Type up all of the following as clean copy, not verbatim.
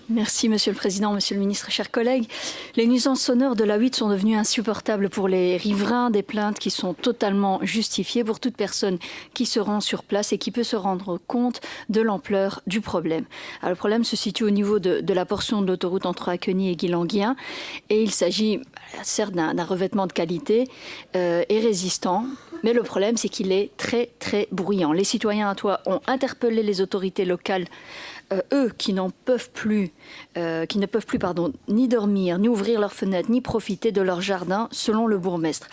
Merci Monsieur le Président, Monsieur le Ministre, chers collègues. Les nuisances sonores de l'A8 sont devenues insupportables pour les riverains, des plaintes qui sont totalement justifiées pour toute personne qui se rend sur place et qui peut se rendre compte de l'ampleur du problème. Alors, le problème se situe au niveau de la portion de l'autoroute entre Acqueny et Guilanguien et il s'agit certes d'un revêtement de qualité et résistant. Mais le problème, c'est qu'il est très, très bruyant. Les citoyens à Tours ont interpellé les autorités locales, eux qui ne peuvent plus, ni dormir, ni ouvrir leurs fenêtres, ni profiter de leur jardin, selon le bourgmestre.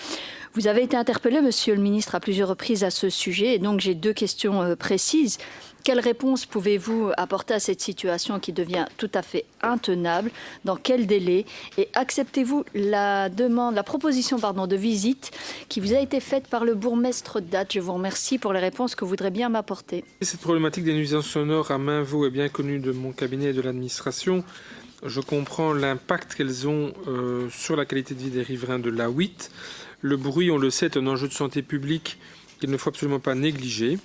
Vous avez été interpellé, Monsieur le Ministre, à plusieurs reprises à ce sujet. Et donc, j'ai deux questions précises. Quelle réponse pouvez-vous apporter à cette situation qui devient tout à fait intenable? Dans quel délai? Et acceptez-vous la proposition de visite qui vous a été faite par le bourgmestre d'Ath? Je vous remercie pour les réponses que vous voudrez bien m'apporter. Cette problématique des nuisances sonores à Mainvaux est bien connue de mon cabinet et de l'administration. Je comprends l'impact qu'elles ont sur la qualité de vie des riverains de l'A8. Le bruit, on le sait, est un enjeu de santé publique qu'il ne faut absolument pas négliger.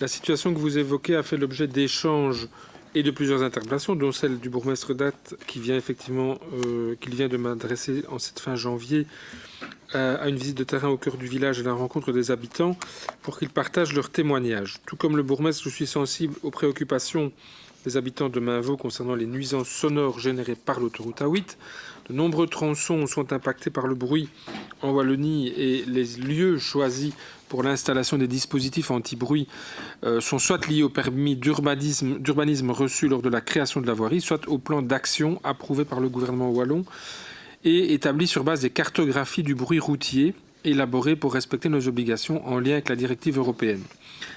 La situation que vous évoquez a fait l'objet d'échanges et de plusieurs interpellations, dont celle du bourgmestre d'Ath, qu'il vient de m'adresser en cette fin janvier à une visite de terrain au cœur du village et à la rencontre des habitants pour qu'ils partagent leurs témoignages. Tout comme le bourgmestre, je suis sensible aux préoccupations des habitants de Mainvaux concernant les nuisances sonores générées par l'autoroute A8. De nombreux tronçons sont impactés par le bruit en Wallonie et les lieux choisis pour l'installation des dispositifs anti-bruit sont soit liés au permis d'urbanisme reçu lors de la création de la voirie, soit au plan d'action approuvé par le gouvernement wallon et établi sur base des cartographies du bruit routier élaborées pour respecter nos obligations en lien avec la directive européenne.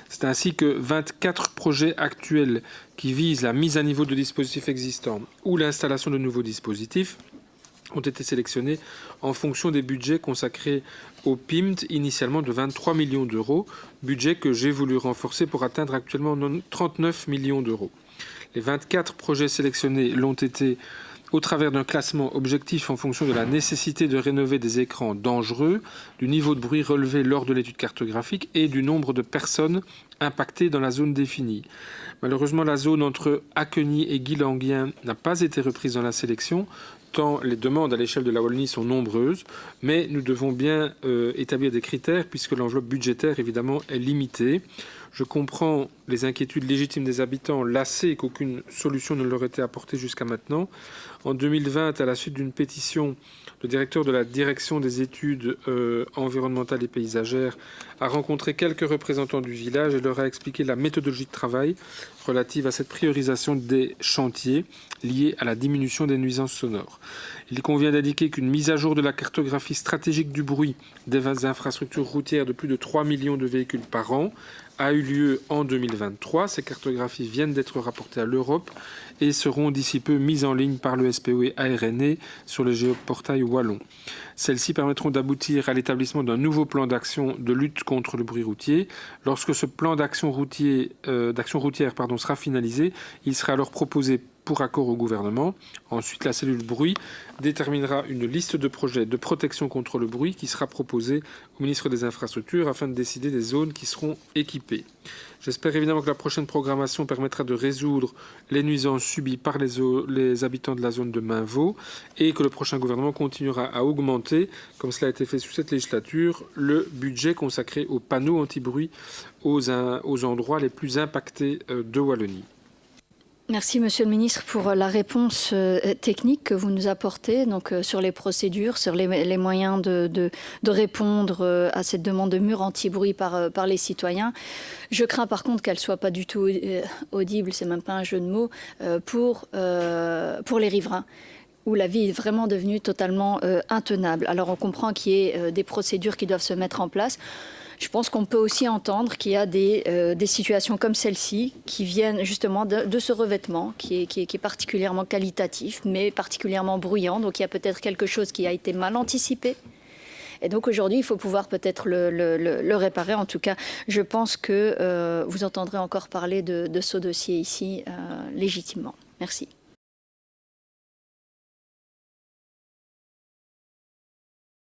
C'est ainsi que 24 projets actuels qui visent la mise à niveau de dispositifs existants ou l'installation de nouveaux dispositifs ont été sélectionnés en fonction des budgets consacrés au PIMT, initialement de 23 millions d'euros, budget que j'ai voulu renforcer pour atteindre actuellement 39 millions d'euros. Les 24 projets sélectionnés l'ont été au travers d'un classement objectif en fonction de la nécessité de rénover des écrans dangereux, du niveau de bruit relevé lors de l'étude cartographique et du nombre de personnes impactées dans la zone définie. Malheureusement, la zone entre Acqueny et Guilanguien n'a pas été reprise dans la sélection, tant les demandes à l'échelle de la Wallonie sont nombreuses, mais nous devons bien établir des critères puisque l'enveloppe budgétaire, évidemment, est limitée. Je comprends les inquiétudes légitimes des habitants lassés qu'aucune solution ne leur était apportée jusqu'à maintenant. En 2020, à la suite d'une pétition, le directeur de la direction des études environnementales et paysagères a rencontré quelques représentants du village et leur a expliqué la méthodologie de travail relative à cette priorisation des chantiers liés à la diminution des nuisances sonores. Il convient d'indiquer qu'une mise à jour de la cartographie stratégique du bruit des infrastructures routières de plus de 3 millions de véhicules par an a eu lieu en 2023. Ces cartographies viennent d'être rapportées à l'Europe et seront d'ici peu mises en ligne par le SPO et ARNE sur le géoportail wallon. Celles-ci permettront d'aboutir à l'établissement d'un nouveau plan d'action de lutte contre le bruit routier. Lorsque ce plan d'action routière sera finalisé, il sera alors proposé pour accord au gouvernement. Ensuite, la cellule bruit déterminera une liste de projets de protection contre le bruit qui sera proposée au ministre des Infrastructures afin de décider des zones qui seront équipées. J'espère évidemment que la prochaine programmation permettra de résoudre les nuisances subies par les habitants de la zone de Mainvaux et que le prochain gouvernement continuera à augmenter, comme cela a été fait sous cette législature, le budget consacré aux panneaux anti-bruit aux endroits les plus impactés de Wallonie. Merci Monsieur le Ministre pour la réponse technique que vous nous apportez sur les procédures, sur les moyens de répondre à cette demande de mur anti-bruit par les citoyens. Je crains par contre qu'elle ne soit pas du tout audible, c'est même pas un jeu de mots, pour les riverains, où la vie est vraiment devenue totalement intenable. Alors on comprend qu'il y ait des procédures qui doivent se mettre en place. Je pense qu'on peut aussi entendre qu'il y a des situations comme celle-ci qui viennent justement de ce revêtement qui est particulièrement qualitatif, mais particulièrement bruyant. Donc il y a peut-être quelque chose qui a été mal anticipé. Et donc aujourd'hui, il faut pouvoir peut-être le réparer. En tout cas, je pense que vous entendrez encore parler de ce dossier ici légitimement. Merci.